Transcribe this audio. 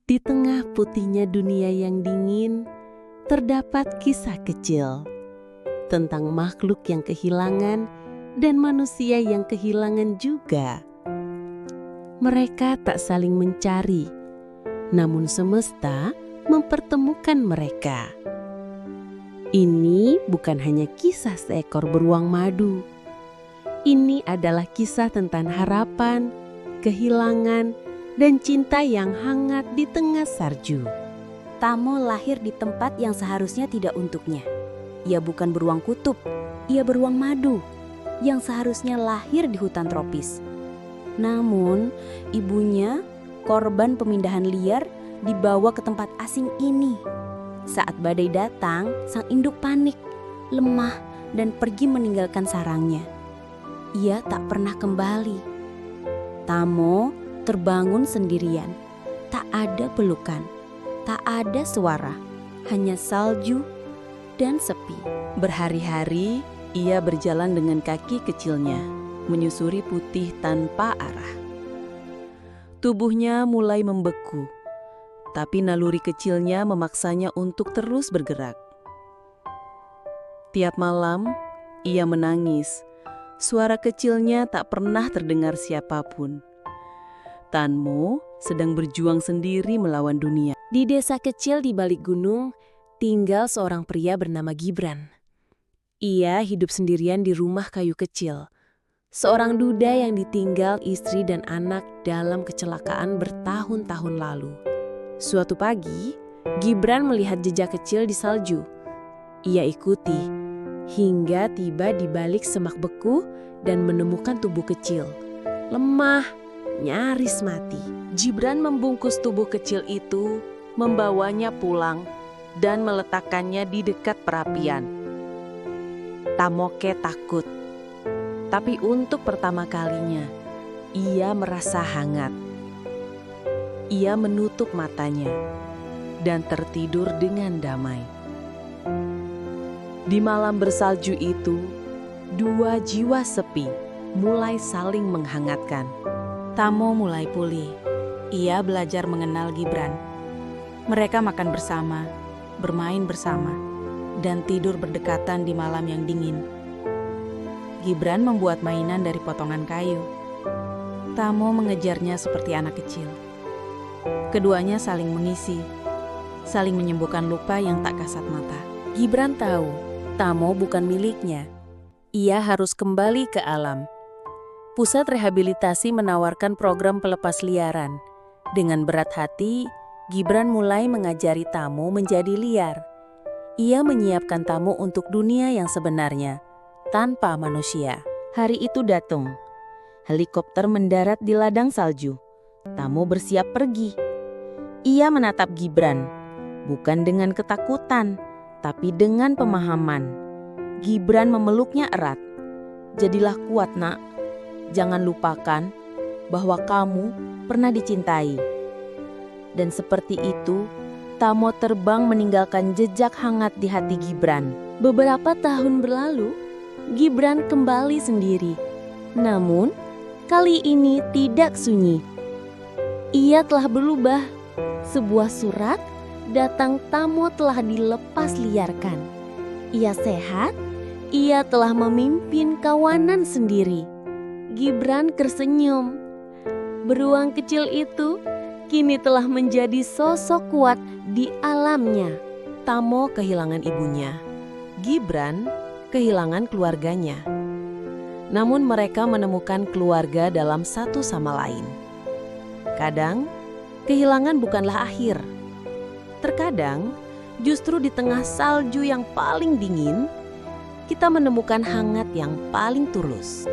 Di tengah putihnya dunia yang dingin, terdapat kisah kecil tentang makhluk yang kehilangan dan manusia yang kehilangan juga. Mereka tak saling mencari, namun semesta mempertemukan mereka. Ini bukan hanya kisah seekor beruang madu. Ini adalah kisah tentang harapan, kehilangan, dan cinta yang hangat di tengah salju. Tamo lahir di tempat yang seharusnya tidak untuknya. Ia bukan beruang kutub, ia beruang madu yang seharusnya lahir di hutan tropis. Namun, ibunya, korban pemindahan liar, dibawa ke tempat asing ini. Saat badai datang, sang induk panik, lemah, dan pergi meninggalkan sarangnya. Ia tak pernah kembali. Tamo terbangun sendirian. Tak ada pelukan, tak ada suara, hanya salju dan sepi. Berhari-hari ia berjalan dengan kaki kecilnya, menyusuri putih tanpa arah. Tubuhnya mulai membeku, tapi naluri kecilnya memaksanya untuk terus bergerak. Tiap malam, ia menangis. Suara kecilnya tak pernah terdengar siapapun. Tamo sedang berjuang sendiri melawan dunia. Di desa kecil di balik gunung, tinggal seorang pria bernama Gibran. Ia hidup sendirian di rumah kayu kecil. Seorang duda yang ditinggal istri dan anak dalam kecelakaan bertahun-tahun lalu. Suatu pagi, Gibran melihat jejak kecil di salju. Ia ikuti, hingga tiba di balik semak beku dan menemukan tubuh kecil. Lemah, nyaris mati. Gibran membungkus tubuh kecil itu, membawanya pulang, dan meletakkannya di dekat perapian. Tamoke takut. Tapi untuk pertama kalinya, ia merasa hangat. Ia menutup matanya dan tertidur dengan damai. Di malam bersalju itu, dua jiwa sepi mulai saling menghangatkan. Tamo mulai pulih. Ia belajar mengenal Gibran. Mereka makan bersama, bermain bersama, dan tidur berdekatan di malam yang dingin. Gibran membuat mainan dari potongan kayu. Tamo mengejarnya seperti anak kecil. Keduanya saling mengisi, saling menyembuhkan luka yang tak kasat mata. Gibran tahu, Tamo bukan miliknya. Ia harus kembali ke alam. Pusat rehabilitasi menawarkan program pelepas liaran. Dengan berat hati, Gibran mulai mengajari Tamo menjadi liar. Ia menyiapkan Tamo untuk dunia yang sebenarnya, tanpa manusia. Hari itu datang. Helikopter mendarat di ladang salju. Tamo bersiap pergi. Ia menatap Gibran, bukan dengan ketakutan, tapi dengan pemahaman. Gibran memeluknya erat. Jadilah kuat, nak. Jangan lupakan bahwa kamu pernah dicintai. Dan seperti itu, Tamo terbang meninggalkan jejak hangat di hati Gibran. Beberapa tahun berlalu, Gibran kembali sendiri. Namun, kali ini tidak sunyi. Ia telah berubah. Sebuah surat datang Tamo telah dilepas liarkan. Ia sehat, ia telah memimpin kawanan sendiri. Gibran tersenyum. Beruang kecil itu kini telah menjadi sosok kuat di alamnya. Tamo kehilangan ibunya. Gibran kehilangan keluarganya. Namun mereka menemukan keluarga dalam satu sama lain. Kadang, kehilangan bukanlah akhir. Terkadang, justru di tengah salju yang paling dingin, kita menemukan hangat yang paling tulus.